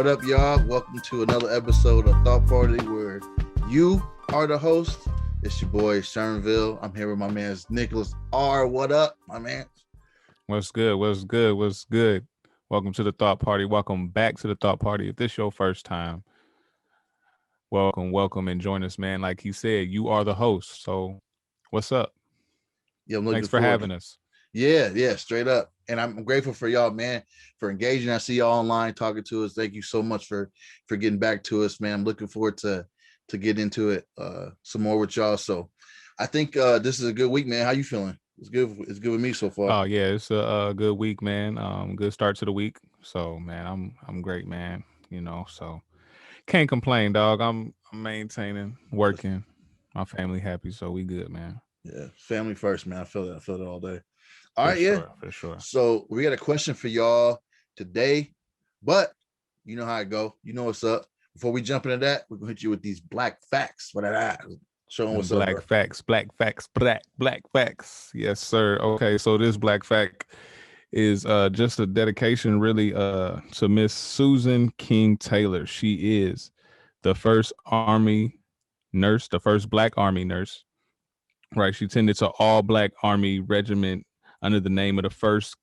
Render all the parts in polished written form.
What up, y'all? Welcome to another episode of Thought Party where you are the host. It's your boy, Shernville. I'm here with my man, Nicholas R. What up, my man? What's good? What's good? What's good? Welcome to the Thought Party. Welcome back to the Thought Party. If this is your first time, welcome, and join us, man. Like he said, you are the host. So what's up? Yeah, I'm looking Thanks for forward. having us. Yeah, straight up. And I'm grateful for y'all, man, for engaging. I see y'all online talking to us. Thank you so much for getting back to us, man. I'm looking forward to get into it some more with y'all. So I think this is a good week, man. How you feeling? It's good. It's good with me so far. Oh yeah, it's a good week, man. Good start to the week. So man, I'm great, man. So can't complain, dog. I'm maintaining, working, my family happy, so we good, man. Yeah, family first, man. I feel that. I feel it all day. All For right, yeah. sure, for sure. So we got a question for y'all today, but you know how I go. You know what's up. Before we jump into that, we're gonna hit you with these black facts. What that? Show them what's black up, bro. facts, black facts, black facts. Yes, sir. Okay, so this black fact is just a dedication really to Miss Susan King Taylor. She is the first Army nurse, the first Black Army nurse. Right. She tended to all Black Army regiment under the name of the First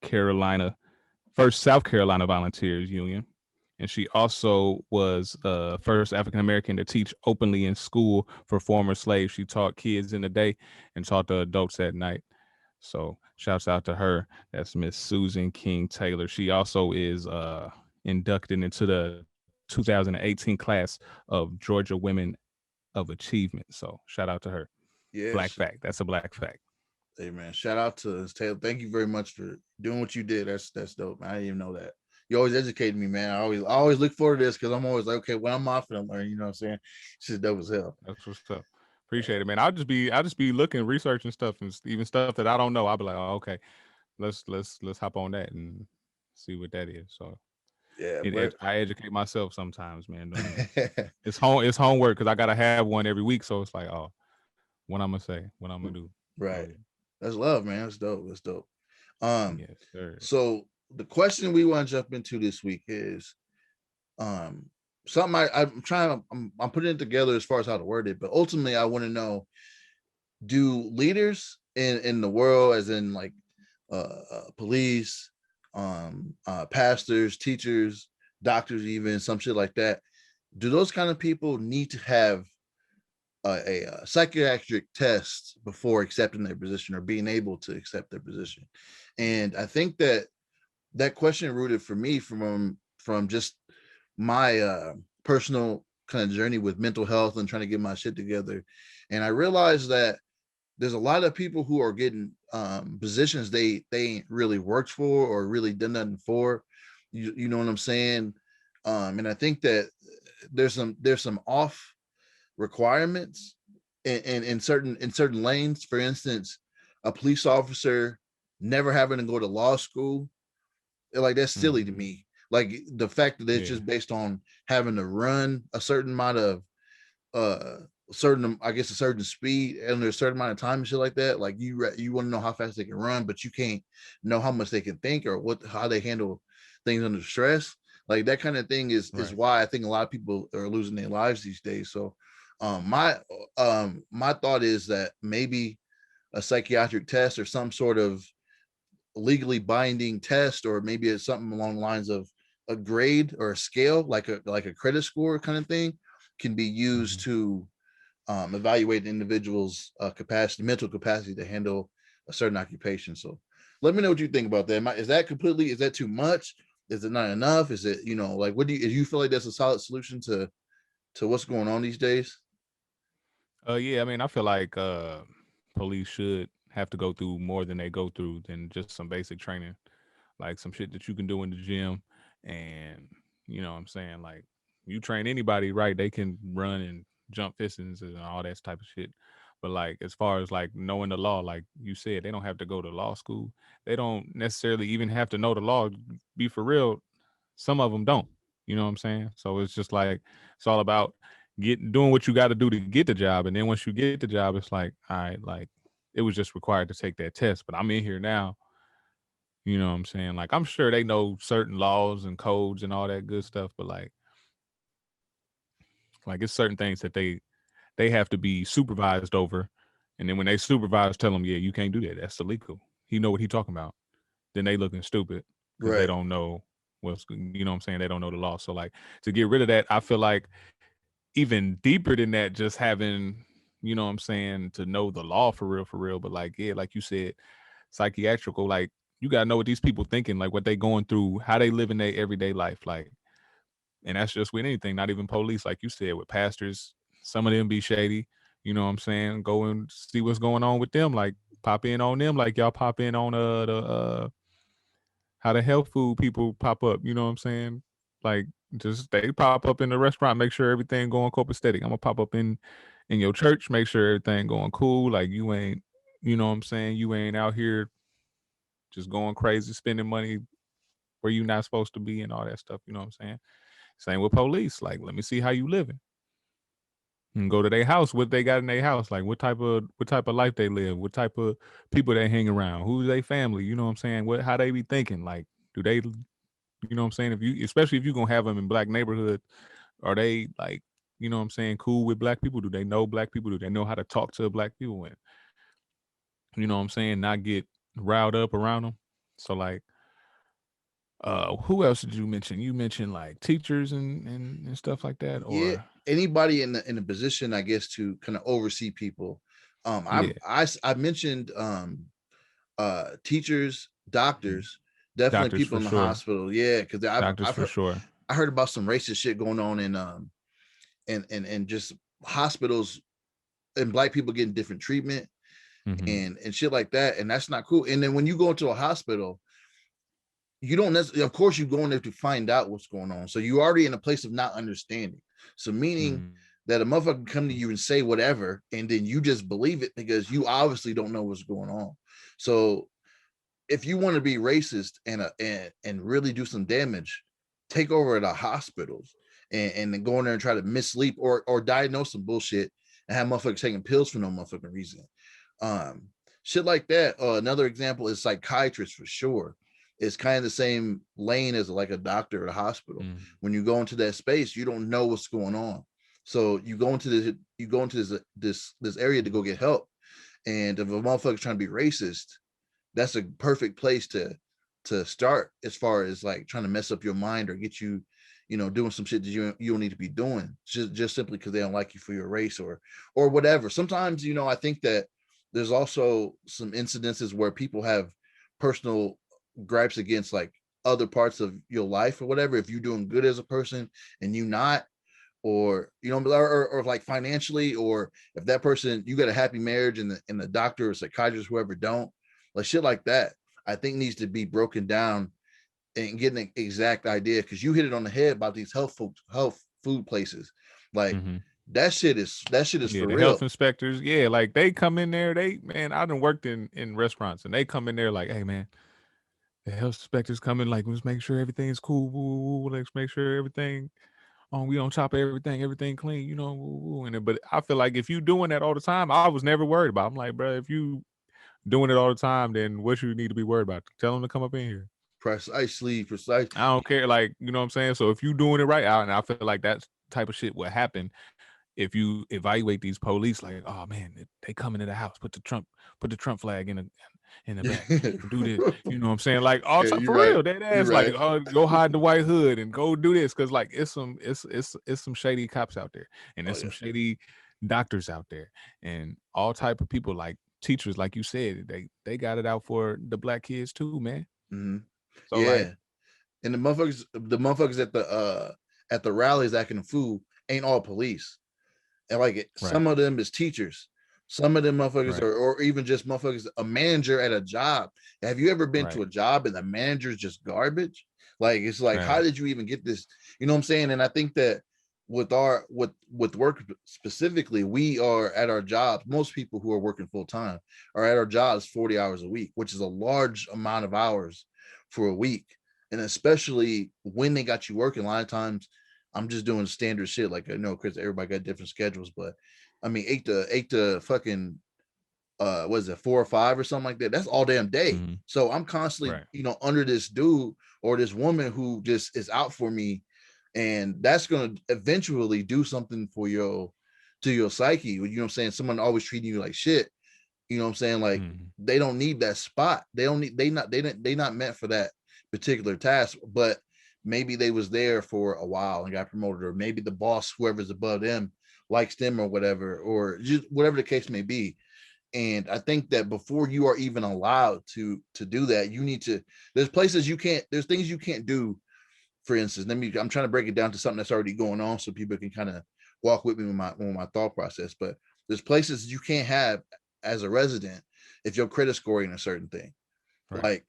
South Carolina Volunteers Union. And she also was the first African American to teach openly in school for former slaves. She taught kids in the day and taught the adults at night. So shouts out to her. That's Miss Susan King Taylor. She also is inducted into the 2018 class of Georgia Women of Achievement. So shout out to her. Yeah. Black fact. That's a black fact. Hey man, shout out to Taylor. Thank you very much for doing what you did. That's dope, man. I didn't even know that. You always educated me, man. I always look forward to this because I'm always like, okay, when I'm off and I'm learning, you know what I'm saying? It's just dope as hell. That's what's up. Appreciate it, man. I'll just be looking, researching stuff, and even stuff that I don't know. I'll be like, oh, okay, let's hop on that and see what that is. So yeah, but I educate myself sometimes, man. It's homework because I gotta have one every week. So it's like, oh, what I'm gonna say, what I'm gonna do. Right. So, That's love, man. That's dope. That's dope. Yes, sir. So the question we want to jump into this week is something I'm putting it together as far as how to word it, but ultimately I want to know, do leaders in the world, as in like police, pastors, teachers, doctors, even some shit like that, do those kind of people need to have a psychiatric test before accepting their position or being able to accept their position? And I think that question rooted for me from just my personal kind of journey with mental health and trying to get my shit together. And I realized that there's a lot of people who are getting positions they ain't really worked for or really done nothing for. You know what I'm saying? And I think that there's some off requirements in certain lanes. For instance, a police officer never having to go to law school, like that's silly to me. Like the fact that it's just based on having to run a certain amount of a certain speed under a certain amount of time and shit like that. Like you want to know how fast they can run, but you can't know how much they can think or how they handle things under stress. Like that kind of thing is why I think a lot of people are losing their lives these days. So my thought is that maybe a psychiatric test or some sort of legally binding test, or maybe it's something along the lines of a grade or a scale, like a credit score kind of thing, can be used to evaluate the individual's mental capacity to handle a certain occupation. So let me know what you think about that. Is that too much? Is it not enough? Is it, like, do you feel like that's a solid solution to what's going on these days? Yeah, I mean, I feel like police should have to go through more than they go through than just some basic training, like some shit that you can do in the gym. And you know what I'm saying? Like, you train anybody, right? They can run and jump distance and all that type of shit. But like, as far as like knowing the law, like you said, they don't have to go to law school. They don't necessarily even have to know the law. Be for real, some of them don't. You know what I'm saying? So it's just like, it's all about doing what you got to do to get the job. And then once you get the job, it's like, all right, like, it was just required to take that test. But I'm in here now, You know what I'm saying? Like, I'm sure they know certain laws and codes and all that good stuff, but like it's certain things that they have to be supervised over. And then when they supervise, tell them, yeah, you can't do that. That's illegal. He know what he talking about. Then they looking stupid because they Right. don't know you know what I'm saying? They don't know the law. So like to get rid of that, I feel like even deeper than that, just having, you know what I'm saying, to know the law for real. But like, yeah, like you said, psychiatrical, like you gotta know what these people thinking, like what they going through, how they live in their everyday life. Like, and that's just with anything, not even police, like you said, with pastors, some of them be shady. You know what I'm saying? Go and see what's going on with them. Like pop in on them, like y'all pop in on the how the health food people pop up. You know what I'm saying? Like just they pop up in the restaurant, make sure everything going copacetic. I'm gonna pop up in your church, make sure everything going cool. Like you ain't, you know what I'm saying? You ain't out here just going crazy, spending money where you not supposed to be and all that stuff. You know what I'm saying? Same with police. Like, let me see how you living. And go to their house, what they got in their house, like what type of life they live, what type of people they hang around, who's they family, you know what I'm saying? What how they be thinking? Like, do they, you know what I'm saying? If you, especially if you're gonna have them in black neighborhood, are they like, you know what I'm saying, cool with black people? Do they know black people? Do they know how to talk to black people and, you know what I'm saying, not get riled up around them? So like, who else did you mention? You mentioned like teachers and stuff like that, Yeah, or anybody in a position, I guess, to kind of oversee people. yeah, I mentioned teachers, doctors, definitely doctors people for in the sure, hospital. Yeah, because doctors I've for heard sure. I heard about some racist shit going on in and just hospitals and black people getting different treatment Mm-hmm. and shit like that, and that's not cool. And then when you go into a hospital, you don't necessarily, of course, you go in there to find out what's going on. So you're already in a place of not understanding. So meaning Mm-hmm. that a motherfucker can come to you and say whatever, and then you just believe it because you obviously don't know what's going on. So if you want to be racist and really do some damage, take over the hospitals and then go in there and try to mislead or diagnose some bullshit and have motherfuckers taking pills for no motherfucking reason. Um, Shit like that. Another example is psychiatrists for sure. It's kind of the same lane as like a doctor at a hospital. Mm-hmm. When you go into that space, you don't know what's going on. So you go into this area to go get help. And if a motherfucker's trying to be racist, that's a perfect place to start as far as like trying to mess up your mind or get you, doing some shit that you don't need to be doing just simply because they don't like you for your race or whatever. Sometimes, I think that there's also some incidences where people have personal gripes against like other parts of your life or whatever. If you're doing good as a person and you not, or or like financially, or if that person, you got a happy marriage and the doctor or psychiatrist, whoever don't, like shit like that, I think needs to be broken down and get an exact idea, because you hit it on the head about these health food places. Like Mm-hmm. that shit is Yeah, for the health real. inspectors, yeah, like they come in there, they, man, I done worked in restaurants and they come in there like, hey man, the health inspectors coming, like, let's make sure everything's cool, woo, woo, let's make sure everything we on top of everything clean, you know, woo, woo. And but I feel like if you doing that all the time, I was never worried about. I'm like, bro, if you doing it all the time, then what you need to be worried about? Tell them to come up in here. Precise. I don't care, like, you know what I'm saying. So if you doing it right, and I feel like that type of shit will happen if you evaluate these police. Like, oh man, they come into the house, put the Trump flag in the back and do this. You know what I'm saying? Like all Yeah, time you're for right. real. That You're ass like, right. oh, go hide the white hood and go do this. Cause like it's some shady cops out there. And Oh there's some yeah. shady doctors out there and all type of people, like teachers, like you said, they got it out for the black kids too, man. Hmm. So like, Yeah. And the motherfuckers at the rallies acting a fool ain't all police. And like right, some of them is teachers, some of them motherfuckers right, or even just motherfuckers, a manager at a job. Have you ever been to right. a job and the manager's just garbage? Like it's like, how Trash. did you even get this? You know what I'm saying? And I think that with work specifically, we are at our jobs. Most people who are working full time are at our jobs 40 hours a week, which is a large amount of hours for a week. And especially when they got you working, a lot of times I'm just doing standard shit. Like I know because everybody got different schedules, but I mean eight to fucking what is it, 4 or 5 or something like that. That's all damn day. Mm-hmm. So I'm constantly, Right. under this dude or this woman who just is out for me, and that's gonna eventually do something for your to your psyche. You know what I'm saying? Someone always treating you like shit. You know what I'm saying? Like, Mm-hmm. they don't need that spot. They don't need they not meant for that particular task, but maybe they was there for a while and got promoted, or maybe the boss, whoever's above them, likes them or whatever, or just whatever the case may be. And I think that before you are even allowed to do that, you need to, there's places you can't, there's things you can't do. For instance, I'm trying to break it down to something that's already going on so people can kind of walk with me with my thought process. But there's places you can't have as a resident if your credit scoring a certain thing. Right. Like,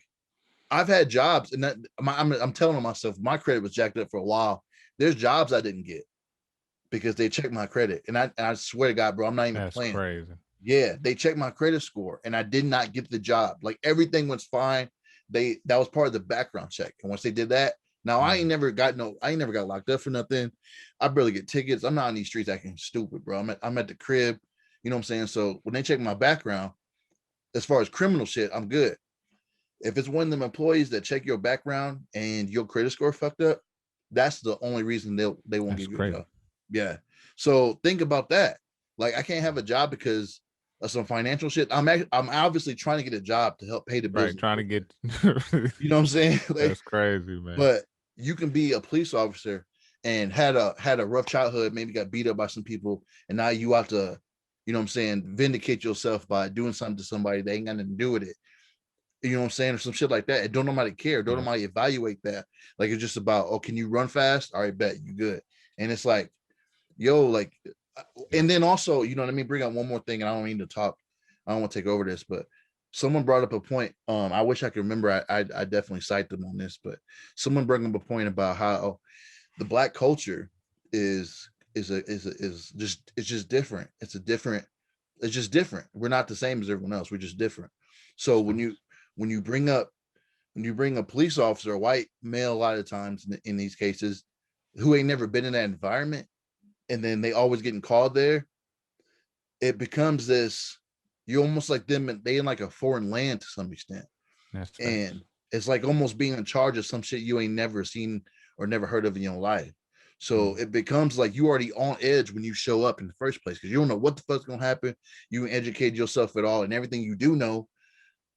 I've had jobs, and that I'm telling myself my credit was jacked up for a while. There's jobs I didn't get because they checked my credit, and I swear to God, bro, I'm not even That's playing. crazy. Yeah, they checked my credit score, and I did not get the job. Like, everything was fine. That was part of the background check, and once they did that, now I ain't Mm-hmm. never got locked up for nothing. I barely get tickets. I'm not on these streets acting stupid, bro. I'm at the crib. You know what I'm saying? So when they check my background, as far as criminal shit, I'm good. If it's one of them employees that check your background and your credit score fucked up, that's the only reason they won't That's give you a crazy. job. Yeah. So think about that. Like, I can't have a job because of some financial shit. I'm obviously trying to get a job to help pay the bills. Right. Trying to get. You know what I'm saying? Like, That's crazy, man. but you can be a police officer and had a rough childhood, maybe got beat up by some people, and now you have to, you know what I'm saying, vindicate yourself by doing something to somebody that ain't got nothing to do with it. You know what I'm saying, or some shit like that. And don't nobody care. Don't Yeah. nobody evaluate that. Like, it's just about, oh, can you run fast? All right, bet you good. And it's like, yo, like, Yeah. and then also, you know what I mean? Bring up one more thing, and I don't mean to talk. I don't want to take over this, but someone brought up a point. I wish I could remember. I definitely cite them on this, but someone brought up a point about how the Black culture is just, it's just different. It's just different. We're not the same as everyone else. We're just different. So So, when you bring up when you bring a police officer, a white male, a lot of times in these cases, who ain't never been in that environment, and then they always getting called there, it becomes this, you almost like them, and they in like a foreign land to some extent. that's facts. And it's like almost being in charge of some shit you ain't never seen or never heard of in your life. So Mm-hmm. it becomes like you already on edge when you show up in the first place, because you don't know what the fuck's gonna happen. You educate yourself at all, and everything you do know,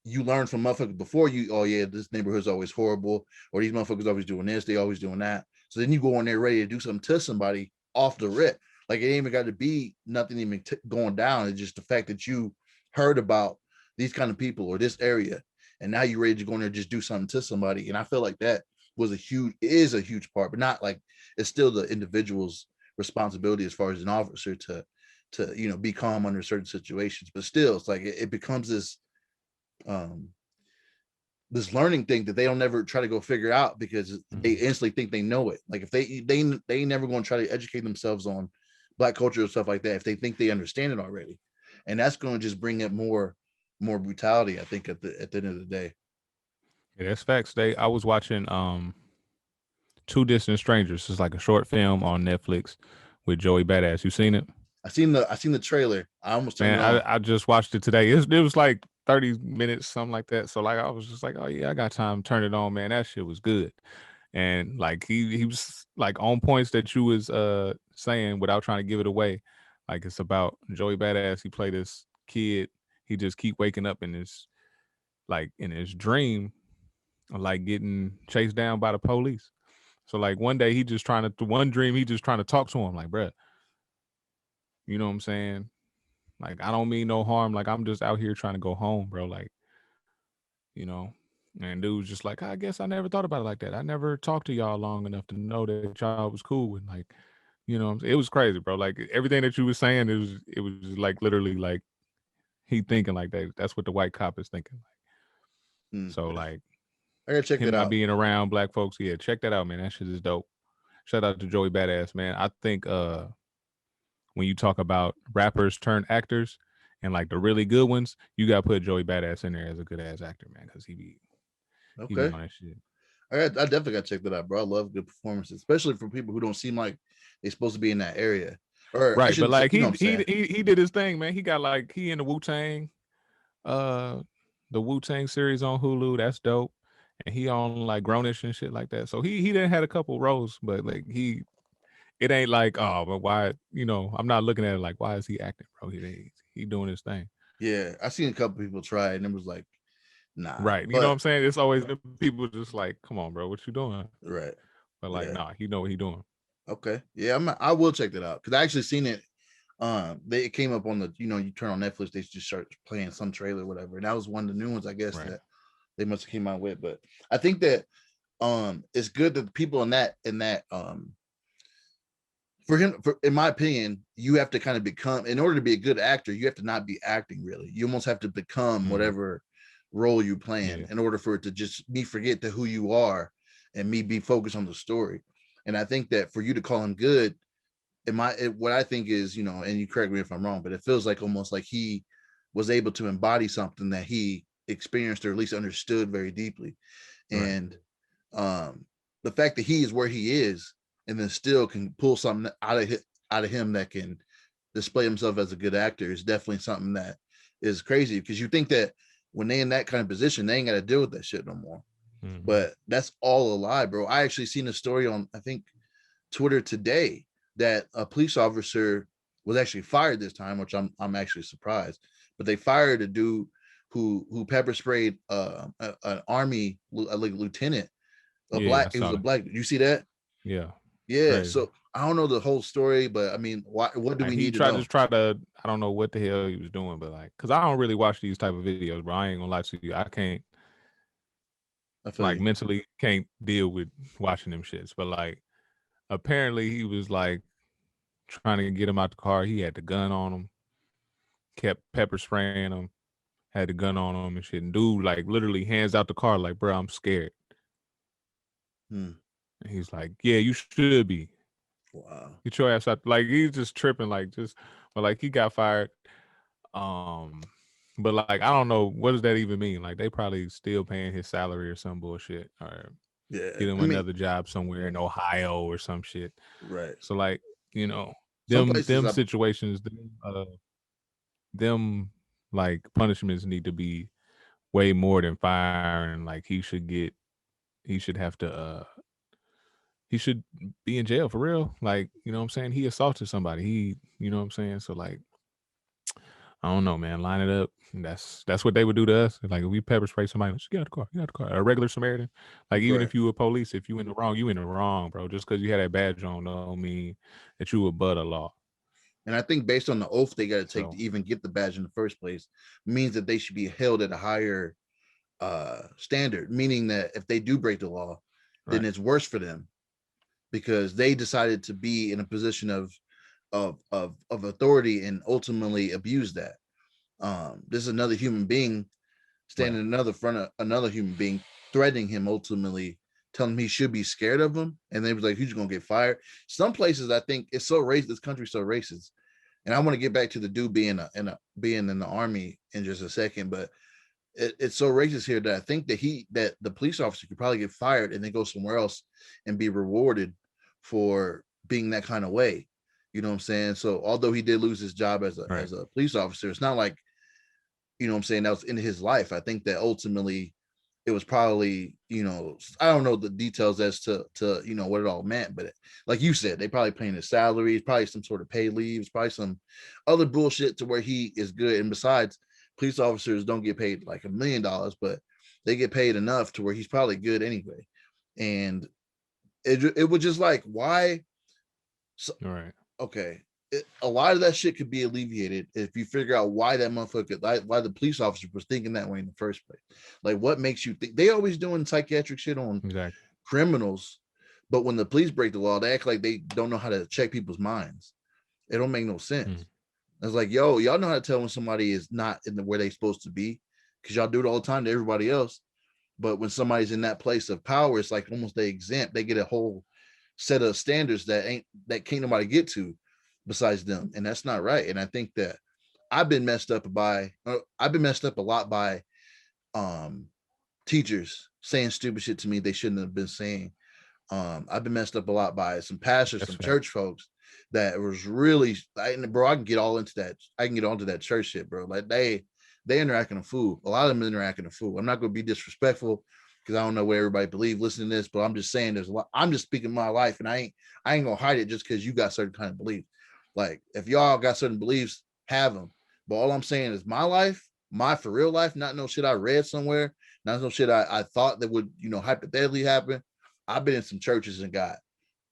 you learn from motherfuckers before you. Oh yeah, this neighborhood's always horrible, or these motherfuckers always doing this, they always doing that. So then you go in there ready to do something to somebody off the rip. Like, it ain't even got to be nothing even going down. It's just the fact that you heard about these kind of people or this area, and now you're ready to go in there and just do something to somebody. And I feel like that is a huge part, but not like, it's still the individual's responsibility as far as an officer to be calm under certain situations. But still, it's like it becomes um this learning thing that they don't never try to go figure out, because they Mm-hmm. instantly think they know it. Like, if they never going to try to educate themselves on Black culture or stuff like that if they think they understand it already. And that's going to just bring up more brutality, I think, at the end of the day. Yeah, that's facts. I was watching Two Distant Strangers. It's like a short film on Netflix with Joey Badass. You seen it? I seen the trailer. I almost turned Man, it on. I just watched it today. It was like 30 minutes, something like that. So like I was just like, oh yeah, I got time. Turn it on, man. That shit was good. And like he was like on points that you was saying without trying to give it away. Like, it's about Joey Badass. He played this kid. He just keep waking up in his dream, like getting chased down by the police. So like one day one dream he just trying to talk to him, like, bruh, you know what I'm saying? Like, I don't mean no harm. Like, I'm just out here trying to go home, bro. Like, you know. And dude's just like, I guess I never thought about it like that. I never talked to y'all long enough to know that y'all was cool with, like, you know, it was crazy, bro. Like, everything that you was saying, it was like literally like he thinking like that. That's what the white cop is thinking. So Yeah. like I gotta check him that not out. being around Black folks, yeah, check that out, man. That shit is dope. Shout out to Joey Badass, man. I think when you talk about rappers turn actors and like the really good ones, you gotta put Joey Badass in there as a good ass actor, man, because he be Okay. on that shit. I definitely gotta check that out, bro. I love good performances, especially from people who don't seem like they're supposed to be in that area. Or I Right, but shouldn't say, like you know he what I'm he saying? he he did his thing, man. He got like he in the Wu-Tang. uh the Wu-Tang series on Hulu. That's dope. And he on like Grownish and shit like that. So he done had a couple roles, but like it ain't like, oh, but why, I'm not looking at it like, why is he acting, bro? He doing his thing. Yeah, I seen a couple people try it and it was like, nah. Right. You know what But I'm saying? It's always the people just like, come on, bro, what you doing? right. But like, Yeah. nah, he know what he doing. Okay. Yeah, I will check that out because I actually seen it. It came up on the, you turn on Netflix, they just start playing some trailer, or whatever. And that was one of the new ones, I guess, Right. that they must have came out with. But I think that it's good that the people in that for him, in my opinion, you have to kind of become, in order to be a good actor, you have to not be acting really. You almost have to become whatever role you playing in order for it to just me forget to who you are and me be focused on the story. And I think that for you to call him good, what I think is, and you correct me if I'm wrong, but it feels like almost like he was able to embody something that he experienced or at least understood very deeply. Right. And the fact that he is where he is and then still can pull something out of him that can display himself as a good actor is definitely something that is crazy, because you think that when they in that kind of position, they ain't got to deal with that shit no more. But that's all a lie, bro. I actually seen a story on, I think, Twitter today that a police officer was actually fired this time, which I'm actually surprised. But they fired a dude who pepper sprayed an army like lieutenant, Yeah, I it was saw a that. black. You see that? Yeah. Yeah. Crazy. So I don't know the whole story, but I mean, what do we He need to tried know? to try to, I don't know what the hell he was doing, but like, cause I don't really watch these type of videos, bro. I ain't gonna lie to you. I can't, I feel like, you. mentally can't deal with watching them shits. But like, apparently he was like trying to get him out the car. He had the gun on him, kept pepper spraying him, had the gun on him and shit. And dude, like, literally hands out the car, like, bro, I'm scared. Hmm. And he's like, yeah, you should be. Wow. Get your ass out. Like, he's just tripping, like, but like, he got fired. Um, but like, I don't know, what does that even mean? Like, they probably still paying his salary or some bullshit, or Yeah. get him I mean, another job somewhere in Ohio or some shit. right. So like, you know, Some places them I situations, them like punishments need to be way more than firing. Like, he should have to he should be in jail for real. Like, you know what I'm saying? He assaulted somebody. You know what I'm saying? So like, I don't know, man. Line it up. That's what they would do to us. Like, if we pepper spray somebody, let's get out the car, get out the car. A regular Samaritan. Like, even right. if you were police, if you in the wrong, you in the wrong, bro. Just because you had that badge on don't mean that you above the law. And I think based on the oath they got to take to So even get the badge in the first place means that they should be held at a higher standard, meaning that if they do break the law, then right, it's worse for them because they decided to be in a position of authority and ultimately abuse that. This is another human being right, standing another front of another human being, threatening him, ultimately telling him he should be scared of him, and they was like, "He's gonna get fired." Some places, I think, it's so racist. This country's so racist, and I want to get back to the dude being in the army in just a second, but it's so racist here that I think that the police officer could probably get fired and then go somewhere else and be rewarded for being that kind of way. You know what I'm saying? So although he did lose his job right. as a police officer, it's not like, you know what I'm saying, that was in his life. I think that ultimately it was probably, I don't know the details as to what it all meant, but like you said, they probably paying his salaries, probably some sort of pay leaves, probably some other bullshit to where he is good. And besides, police officers don't get paid like $1 million, but they get paid enough to where he's probably good anyway. And it was just like, why? So, All right. okay, a lot of that shit could be alleviated if you figure out why that motherfucker, why the police officer was thinking that way in the first place. Like, what makes you think? They always doing psychiatric shit on Exactly. criminals, but when the police break the law, they act like they don't know how to check people's minds. It don't make no sense. It's like, yo, y'all know how to tell when somebody is not in the where they supposed to be, because y'all do it all the time to everybody else. But when somebody's in that place of power, it's like almost they exempt. They get a whole set of standards that can't nobody get to besides them, and that's not right. And I think that I've been messed up a lot by um teachers saying stupid shit to me they shouldn't have been saying. I've been messed up a lot by some pastors, That's some fact. church folks that was really, bro. I can get all into that. I can get onto that church shit, bro. Like they interacting a fool. A lot of them interacting a fool. I'm not going to be disrespectful because I don't know what everybody believes listening to this, but I'm just saying there's a lot. I'm just speaking my life, and I ain't gonna hide it just because you got certain kind of beliefs. Like if y'all got certain beliefs, have them. But all I'm saying is my life, my for real life, not no shit I read somewhere, not no shit I thought that would, hypothetically happen. I've been in some churches and got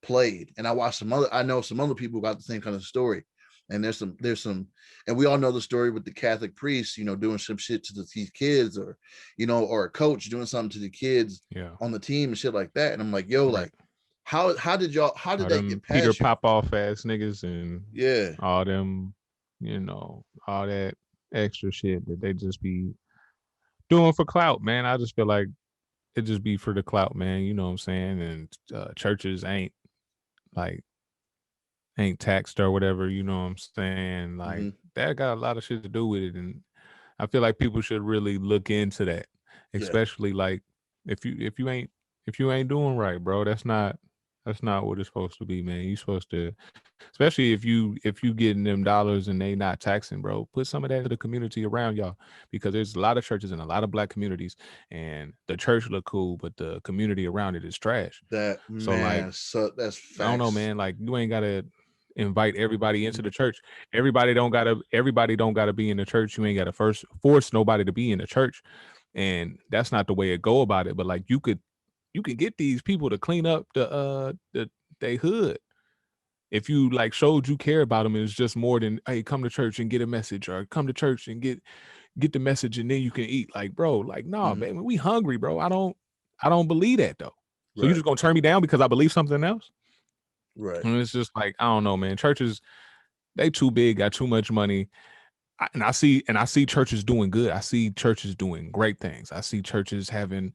played, and I watched I know some other people got the same kind of story. And there's some, and we all know the story with the Catholic priests, doing some shit to these kids, or, or a coach doing something to the kids on the team and shit like that. And I'm like, yo, like, how did that get past Peter you? Popoff ass niggas and Yeah, all them, all that extra shit that they just be doing for clout, man. I just feel like it just be for the clout, man. You know what I'm saying? And churches ain't taxed or whatever. You know what I'm saying? Like that got a lot of shit to do with it, and I feel like people should really look into that, especially like if you ain't doing right, bro. That's not what it's supposed to be, man. You supposed to, especially if you getting them dollars and they not taxing, bro. Put some of that to the community around y'all, because there's a lot of churches in a lot of black communities, and the church look cool, but the community around it is trash. that So like, man, so that's facts. I don't know, man. Like you ain't gotta invite everybody into the church. Everybody don't gotta be in the church. You ain't gotta first force nobody to be in the church. And that's not the way to go about it. But like you could get these people to clean up the they hood. If you like showed you care about them, it's just more than, hey, come to church and get a message, or come to church and get the message and then you can eat. Like, bro, like, nah, baby, we hungry, bro. I don't believe that though. So you just gonna turn me down because I believe something else? Right. And it's just like, I don't know, man. Churches, they too big, got too much money. I see churches doing good. I see churches doing great things. I see churches having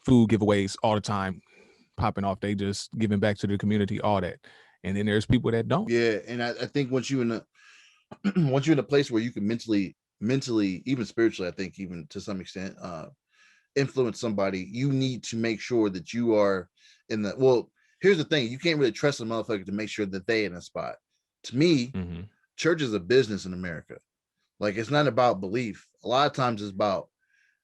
food giveaways all the time, popping off. They just giving back to the community, all that. And then there's people that don't. Yeah, and I think once you're in a place where you can mentally, even spiritually, I think even to some extent, influence somebody, you need to make sure that you are in the, well, here's the thing, you can't really trust a motherfucker to make sure that they in a spot. To me, church is a business in America. Like, it's not about belief. A lot of times it's about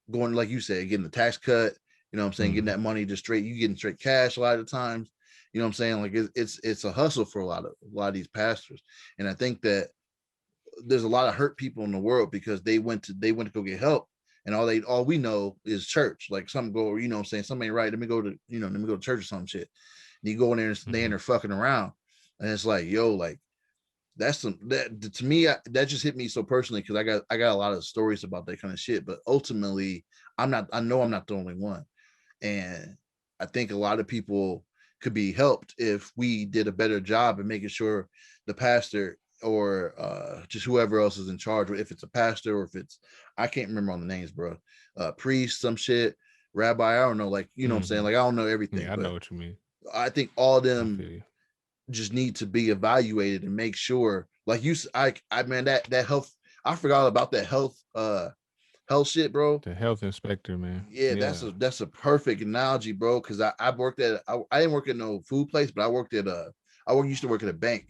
going, like you said, getting the tax cut, you know what I'm saying, getting that money just straight, you getting straight cash a lot of times, you know what I'm saying? Like it's a hustle for a lot of these pastors. And I think that there's a lot of hurt people in the world because they went to go get help, and all we know is church. Like some go, you know what I'm saying, something ain't right, let me go to church or some shit. And you go in there and they in there fucking around. And it's like, yo, like that's that to me, that just hit me so personally, because I got a lot of stories about that kind of shit. But ultimately, I know I'm not the only one. And I think a lot of people could be helped if we did a better job in making sure the pastor, or just whoever else is in charge, if it's a pastor or if it's, I can't remember all the names, bro, priest, some shit, rabbi, I don't know, like, you know what I'm saying, like I don't know everything. Yeah, I know what you mean. I think all of them just need to be evaluated and make sure, like I man, that health, I forgot about that health shit, bro. The health inspector, man. Yeah, that's a perfect analogy, bro. Because I worked at, I didn't work at no food place, but I worked at used to work at a bank,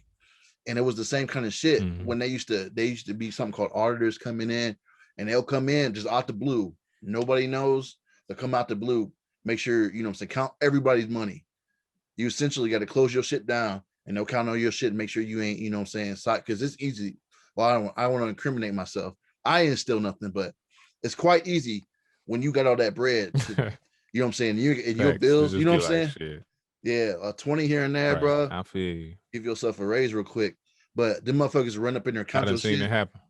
and it was the same kind of shit. When they used to be something called auditors coming in, and they'll come in just out the blue, nobody knows, they'll come out the blue, make sure, you know what I'm saying, count everybody's money. You essentially got to close your shit down, and they'll count all your shit and make sure you ain't, you know what I'm saying, because it's easy. Well, I don't want to incriminate myself, I ain't steal nothing, but it's quite easy when you got all that bread to, you know what I'm saying, your bills, you know what I'm saying, shit. Yeah, a 20 here and there, bro. I feel you. Give yourself a raise real quick. But them motherfuckers run up in there, count your shit. It happen.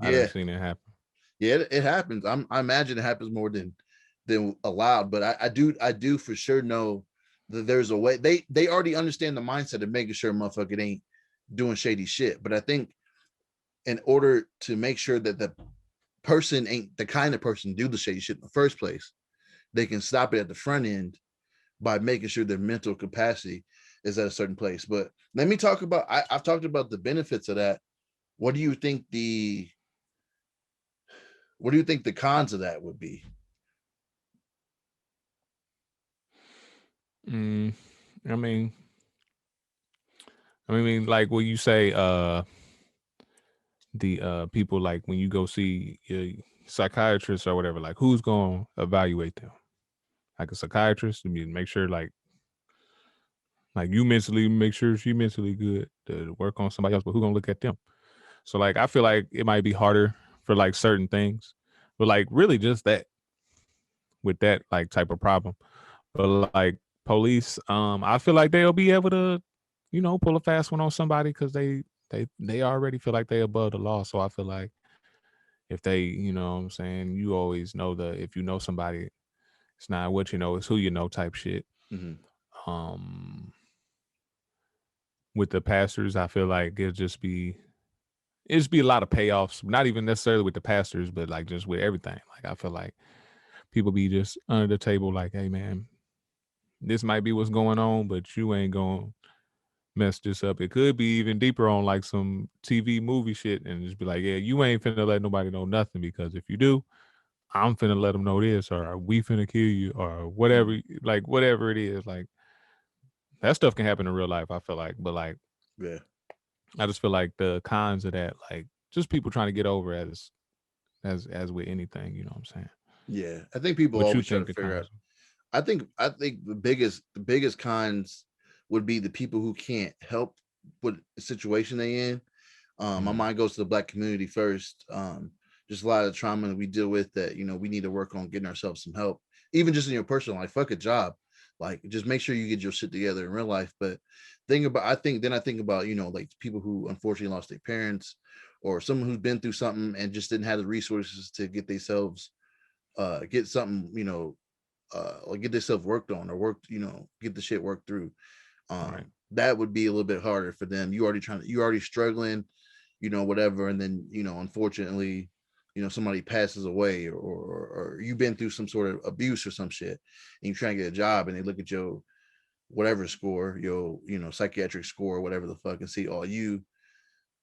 Yeah. I done seen it happen. Yeah, it happens. I imagine it happens more than allowed. But I do for sure know that there's a way. They already understand the mindset of making sure motherfucker ain't doing shady shit. But I think in order to make sure that the person ain't the kind of person do the shady shit in the first place, they can stop it at the front end by making sure their mental capacity is at a certain place. But let me talk about, I've talked about the benefits of that. What do you think the cons of that would be? I mean, like what you say, the people, like when you go see your psychiatrist or whatever, like who's going to evaluate them? Like a psychiatrist, I mean, make sure like you mentally, make sure she mentally good to work on somebody else, but who gonna look at them? So like I feel like it might be harder for like certain things, but like really just that with that like type of problem. But like police, I feel like they'll be able to, pull a fast one on somebody because they already feel like they above the law. So I feel like if they, what I'm saying, you always know that if you know somebody, it's not what you know, it's who you know type shit. Mm-hmm. Um with the pastors, I feel like it'd be a lot of payoffs, not even necessarily with the pastors, but like just with everything. Like I feel like people be just under the table, like, hey man, this might be what's going on, but you ain't gonna mess this up. It could be even deeper on like some TV movie shit and just be like, yeah, you ain't finna let nobody know nothing because if you do, I'm finna let them know this or we finna kill you or whatever, like whatever it is. Like that stuff can happen in real life, I feel like. But like, Yeah. I just feel like the cons of that, like just people trying to get over as with anything, you know what I'm saying? Yeah. I think people What you always try to think the figure out. cons? I think the biggest cons would be the people who can't help what situation they in. My mind goes to the Black community first. Just a lot of trauma that we deal with that, we need to work on getting ourselves some help, even just in your personal life. Fuck a job, like just make sure you get your shit together in real life. But I think about, like people who unfortunately lost their parents, or someone who's been through something and just didn't have the resources to get themselves, get something, or get themselves worked on, or get the shit worked through. Right. That would be a little bit harder for them. You already struggling, whatever, and then, unfortunately, somebody passes away, or you've been through some sort of abuse or some shit, and you try and get a job, and they look at your whatever score, your psychiatric score, or whatever the fuck, and see, oh, you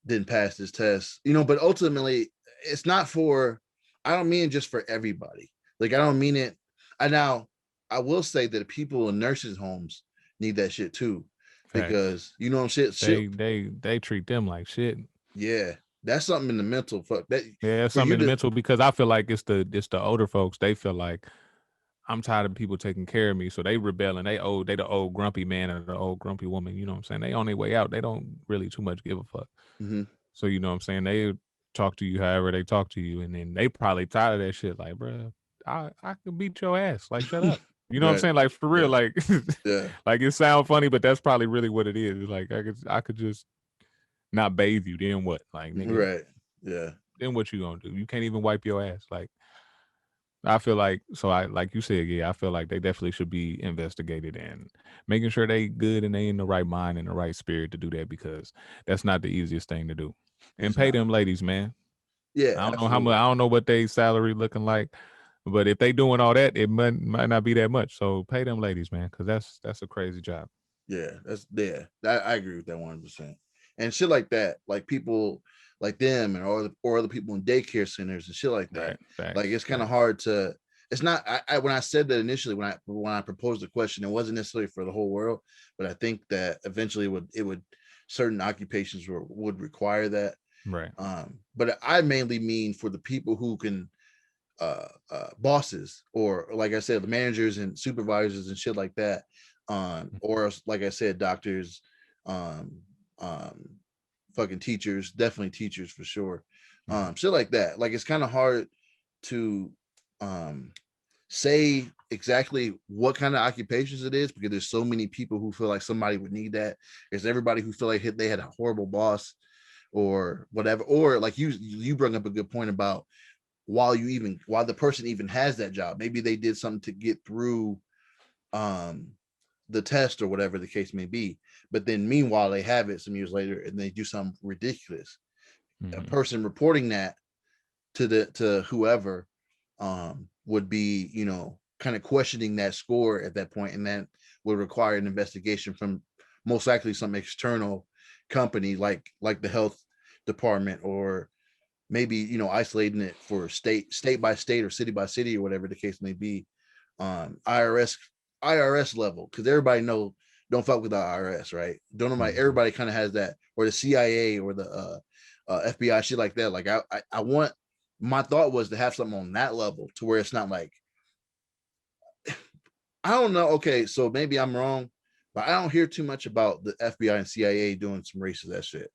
didn't pass this test, but ultimately it's not for, I don't mean just for everybody. Like, I don't mean it. I will say that people in nursing homes need that shit too, Facts. because shit. They treat them like shit. Yeah, that's something in the mental, fuck that, Yeah, for something you in the to. mental because I feel like it's the older folks. They feel like I'm tired of people taking care of me, so they rebelling. They the old grumpy man or the old grumpy woman. You know what I'm saying? They on their way out. They don't really too much give a fuck. Mm-hmm. So you know what I'm saying? They talk to you however they talk to you, and then they probably tired of that shit. Like, bro, I could beat your ass. Like, shut up. You know what I'm Right. saying? Like for real. Yeah. Like, Yeah. like it sound funny, but that's probably really what it is. Like I could just not bathe you. Then what? Like, nigga, Right. Yeah. then what you gonna do? You can't even wipe your ass. Like, I feel like, so I, like you said, yeah, I feel like they definitely should be investigated and making sure they good and they in the right mind and the right spirit to do that because that's not the easiest thing to do. And It's pay not. them ladies, man. Yeah, I don't know how much. absolutely. I don't know what they salary looking like, but if they doing all that, it might not be that much. So pay them ladies, man, because that's a crazy job. I agree with that 100%. And shit like that, like people like them, and or other people in daycare centers and shit like that. Right. Like, Facts. it's kind of Facts. hard to. It's not. When I said that initially, when I proposed the question, it wasn't necessarily for the whole world, but I think that eventually it would certain occupations would require that. Right. But I mainly mean for the people who can, bosses, or like I said, the managers and supervisors and shit like that, or like I said, doctors, um, um, fucking teachers, definitely teachers for sure, Mhm. shit like that. Like, it's kind of hard to, um, say exactly what kind of occupations it is, because there's so many people who feel like somebody would need that. There's everybody who feel like they had a horrible boss or whatever, or like you bring up a good point about, while the person even has that job, maybe they did something to get through, um the test, or whatever the case may be, but then meanwhile they have it some years later and they do something ridiculous. A Mhm. person reporting that to whoever, would be, kind of questioning that score at that point, and that would require an investigation from most likely some external company, like the health department, or maybe, isolating it for state by state, or city by city, or whatever the case may be. IRS level, because everybody know, don't fuck with the IRS, right? Don't nobody Mhm. Everybody kind of has that, or the CIA, or the, FBI shit like that. Like I want, my thought was to have something on that level to where it's not like, I don't know. Okay, so maybe I'm wrong, but I don't hear too much about the FBI and CIA doing some racist that shit.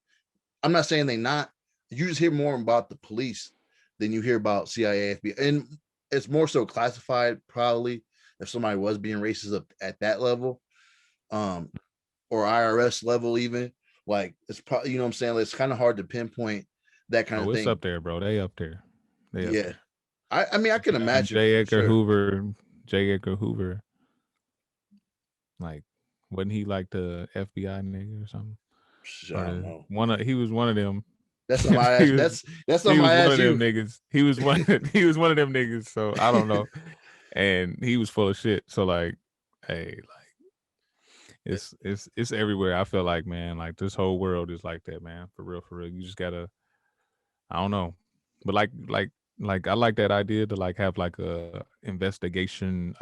I'm not saying they not. You just hear more about the police than you hear about CIA, FBI, and it's more so classified probably if somebody was being racist up at that level, um, or IRS level even. Like it's probably, you know what I'm saying. It's kind of hard to pinpoint that kind Oh, of it's thing. up there, bro. They up there. They up Yeah, there. I mean I can imagine J. for Edgar sure. Hoover. J. Edgar Hoover. Like, wasn't he like the FBI nigga or something? I Or don't the know. one of he was one of them. That's something I he asked. was That's he something I was one asked of them you. niggas. He was one of them niggas. So I don't know. And he was full of shit. So like, hey, like it's everywhere. I feel like, man, like this whole world is like that, man. For real, for real. You just gotta, I don't know. But like I like that idea to like have like a investigation,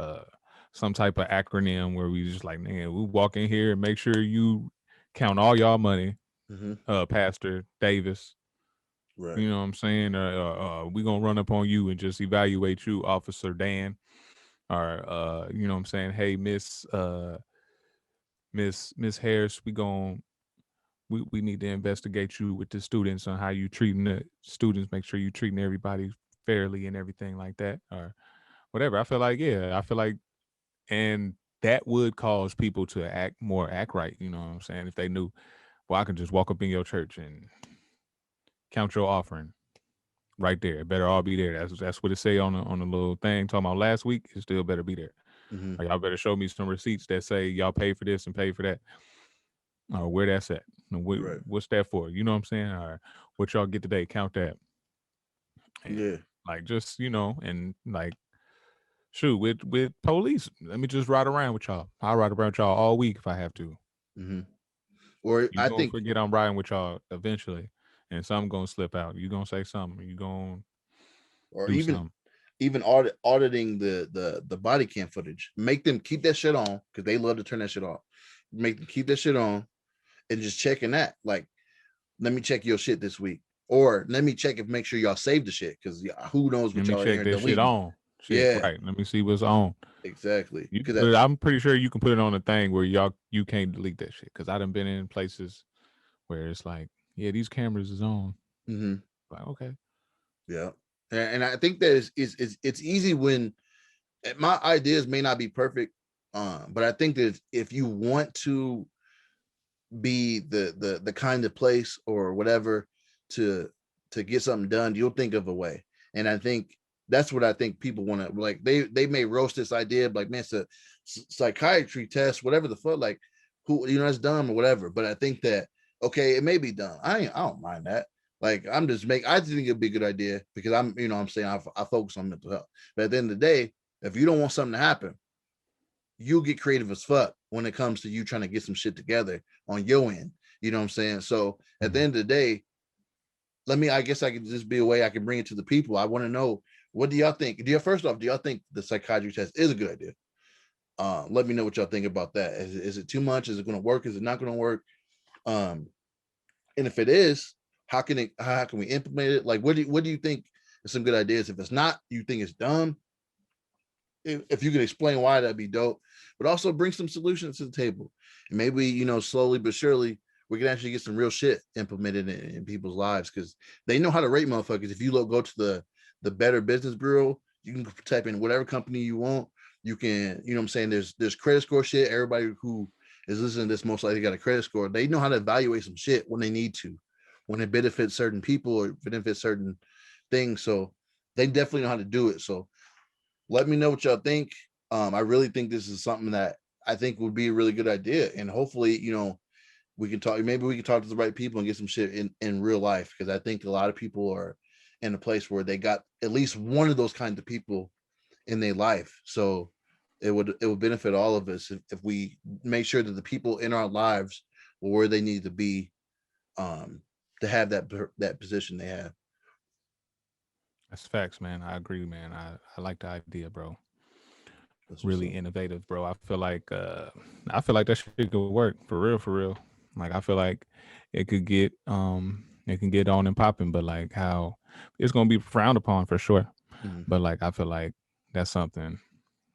some type of acronym where we just like, man, we walk in here and make sure you count all y'all money, Mm-hmm. Pastor Davis. Right. You know what I'm saying? We gonna run up on you and just evaluate you, Officer Dan. Or you know what I'm saying? Hey, Miss Harris, we need to investigate you with the students on how you treating the students. Make sure you treating everybody fairly and everything like that, or whatever. I feel like, yeah, I feel like, and that would cause people to act right. You know what I'm saying? If they knew, well, I can just walk up in your church and count your offering right there. It better all be there. That's what it say on the little thing talking about last week. It still better be there. Mm-hmm. Like, y'all better show me some receipts that say y'all pay for this and pay for that, or where that's at. Right. What's that for? You know what I'm saying? Or what y'all get today? Count that. And Yeah. like, just, and like, shoot, with police, let me just ride around with y'all. I'll ride around with y'all all week if I have to. Mm-hmm. Or You I gonna think, forget I'm riding with y'all eventually, and something gonna slip out. You gonna say something. You gonna or do even something. auditing the body cam footage. Make them keep that shit on because they love to turn that shit off. Make them keep that shit on and just checking that. Like, let me check your shit this week, or let me check if make sure y'all saved the shit because who knows Let what me y'all in check here that shit deleting. on. Shit, Yeah, right. Let me see what's on. exactly. You can Because put that. it. I'm pretty sure you can put it on a thing where you can't delete that shit. Because I done been in places where it's like, yeah, these cameras is on. Mm-hmm. Like, okay. Yeah, and I think that is it's easy when my ideas may not be perfect, but I think that if you want to be the kind of place or whatever to get something done, you'll think of a way. And I think that's what I think people want to like. They may roast this idea, like, man, it's a psychiatry test, whatever the fuck, like, who, that's dumb or whatever. But I think that, okay, it may be dumb. I don't mind that. Like, I think it'd be a good idea because I'm saying I focus on mental health. But at the end of the day, if you don't want something to happen, you'll get creative as fuck when it comes to you trying to get some shit together on your end. You know what I'm saying? So at the Mhm. end of the day, I guess I could just be a way I can bring it to the people. I want to know, what do y'all think? First off, do y'all think the psychiatry test is a good idea? Let me know what y'all think about that. Is it too much? Is it going to work? Is it not going to work? Um, and if it is, how can we implement it? Like, what do you think is some good ideas? If it's not, you think it's dumb, if you can explain why, that'd be dope. But also bring some solutions to the table, and maybe slowly but surely we can actually get some real shit implemented in people's lives because they know how to rate motherfuckers. If you go to the Better Business Bureau, you can type in whatever company you want. You can, what I'm saying, there's credit score shit. Everybody who is listening to this most likely got a credit score. They know how to evaluate some shit when they need to, when it benefits certain people or benefits certain things. So they definitely know how to do it. So let me know what y'all think. I really think this is something that I think would be a really good idea, and hopefully, we can talk. Maybe we can talk to the right people and get some shit in real life, because I think a lot of people are in a place where they got at least one of those kinds of people in their life. So it would benefit all of us if we make sure that the people in our lives were where they need to be, um, to have that position they have. That's facts, man. I agree, man. I like the idea, bro. That's what's Really up. innovative, bro. I feel like that shit could work for real, for real. Like, I feel like it could get it can get on and popping, but like how it's gonna be frowned upon for sure. Mhm. But like I feel like that's something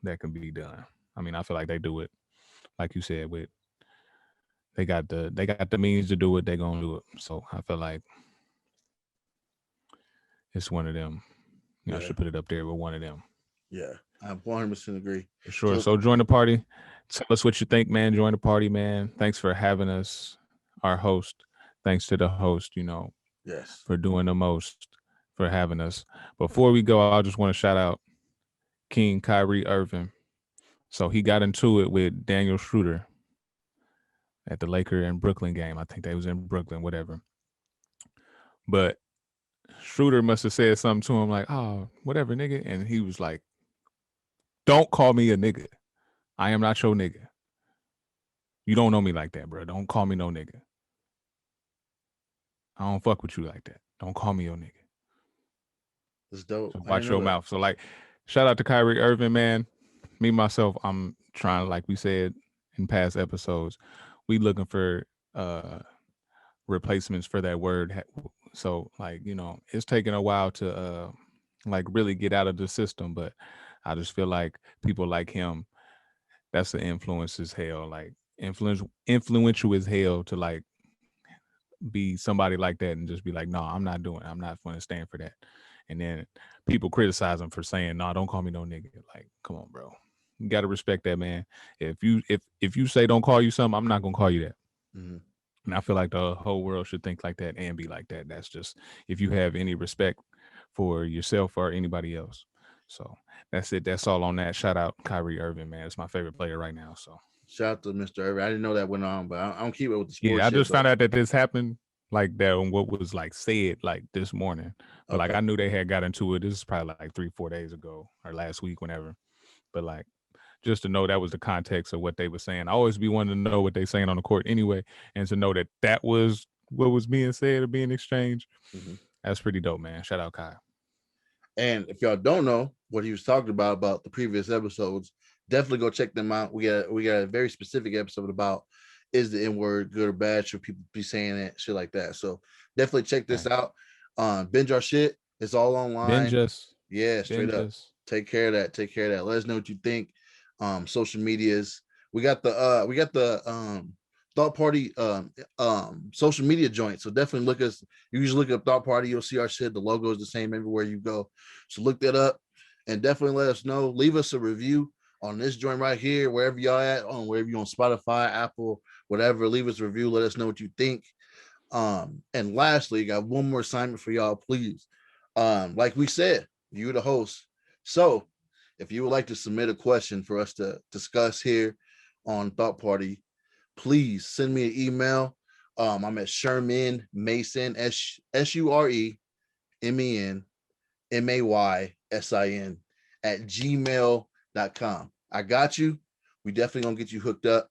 that can be done. I mean, I feel like they do it, like you said, with they got the means to do it, they're gonna do it. So I feel like it's one of them. You know, I Yeah, should put it up there with one of them. yeah, I 100% agree. For sure. So join the party. Tell us what you think, man. Join the party, man. Thanks for having us, our host. Thanks to the host, you know, yes, for doing the most, for having us. Before we go, I just want to shout out King Kyrie Irving. So he got into it with Daniel Schroeder at the Laker and Brooklyn game. I think they was in Brooklyn, whatever. But Schroeder must have said something to him like, "Oh, whatever, nigga," and he was like, "Don't call me a nigga. I am not your nigga. You don't know me like that, bro. Don't call me no nigga. I don't fuck with you like that. Don't call me your nigga. it's dope. So I watch didn't your know that. mouth." So like, shout out to Kyrie Irving, man. Me myself, I'm trying, like we said in past episodes, we looking for replacements for that word. So like, you know, it's taking a while to like really get out of the system, but I just feel like people like him, that's the influence as hell. Like influential as hell to like be somebody like that and just be like, no, I'm not doing it. I'm not going to stand for that. And then people criticize him for saying, no, don't call me no nigga. Like, come on, bro. You got to respect that, man. If you say don't call you something, I'm not going to call you that. Mhm. And I feel like the whole world should think like that and be like that. That's just if you have any respect for yourself or anybody else. So that's it. That's all on that. Shout out Kyrie Irving, man. It's my favorite player right now. So Shout out to Mr. Irving. I didn't know that went on, but I don't keep it with the sports yeah, I shit. just But found out that this happened like that on what was like said like this morning. But like okay, I knew they had got into it. This is probably like 3-4 days ago or last week, whenever. But like just to know that was the context of what they were saying. I always be wanting to know what they saying on the court anyway, and to know that that was what was being said or being exchanged. mhm. That's pretty dope, man. Shout out Kai. And if y'all don't know what he was talking about the previous episodes, definitely go check them out. We got a very specific episode about is the N word good or bad? Should people be saying it? Shit like that. So definitely check this Okay. out. Binge our shit. It's all Ben online. just Yeah, Ben straight up. just Take care of that. Take care of that. Let us know what you think. Social medias. We got the thought party social media joint. So definitely look us. You usually look up thought party, you'll see our shit. The logo is the same everywhere you go. So look that up and definitely let us know. Leave us a review on this joint right here, wherever y'all at, on wherever you on Spotify, Apple, whatever. Leave us a review. Let us know what you think. And lastly, got one more assignment for y'all, please. Like we said, you're the host. So if you would like to submit a question for us to discuss here on Thought Party, please send me an email. I'm at Sherman Mason, SUREMEN at gmail.com. I got you. We definitely gonna get you hooked up.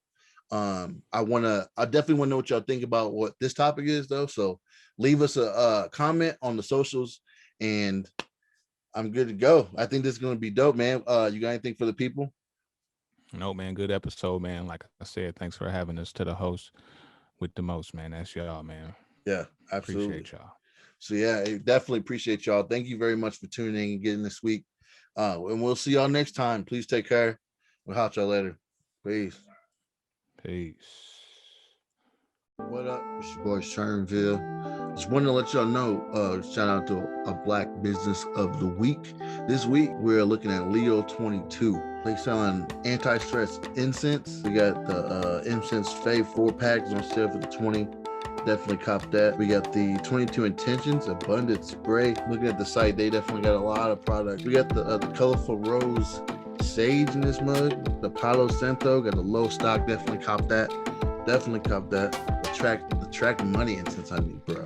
I definitely want to know what y'all think about what this topic is though. So leave us a comment on the socials and I'm good to go. I think this is gonna be dope, man. You got anything for the people? no, man. Good episode, man. Like I said, thanks for having us to the host with the most, man. That's y'all, man. Yeah, absolutely. Appreciate y'all. So yeah, I definitely appreciate y'all. Thank you very much for tuning in and getting this week. And we'll see y'all next time. Please take care. We'll holler y'all later. Peace. Peace. What up? It's your boy Shermanville. Just wanted to let y'all know, shout out to a Black Business of the Week. This week, we're looking at Leo 22. They selling anti-stress incense. We got the incense Fave 4-packs on sale for the 20. Definitely cop that. We got the 22 Intentions Abundant Spray. Looking at the site, they definitely got a lot of products. We got the Colorful Rose Sage in this mug. The Palo Santo got a low stock. Definitely cop that. Definitely cop that. The track money incense I need, bro.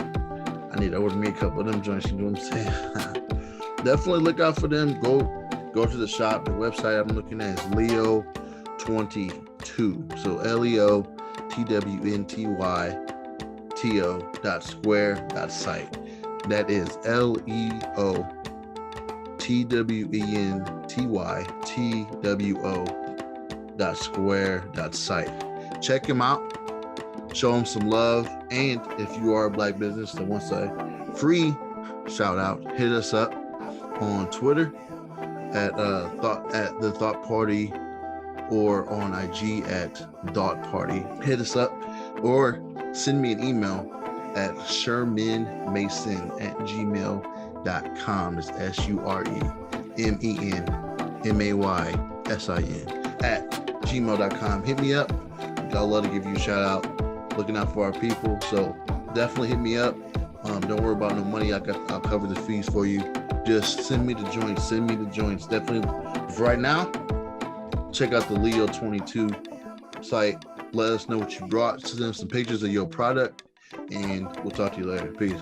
I need to order me a couple of them joints. You know what I'm saying? Definitely look out for them. Go to the shop. The website I'm looking at is Leo22. So LEOTWNTYTO.square.site. That is LEOTWNTYTWO.square.site. Check him out. Show him some love. And if you are a Black business that wants a free shout out, hit us up on Twitter at the Thought Party, or on IG at Thought Party. Hit us up or send me an email at shermanmason@gmail.com. It's SHURMENMAYSIN@gmail.com. Hit me up. I'd love to give you a shout out. Looking out for our people, so definitely hit me up. Don't worry about no money. I'll cover the fees for you. Just send me the joints. Definitely. For right now, check out the Leo 22 site. Let us know what you brought. Send them some pictures of your product, and we'll talk to you later. Peace.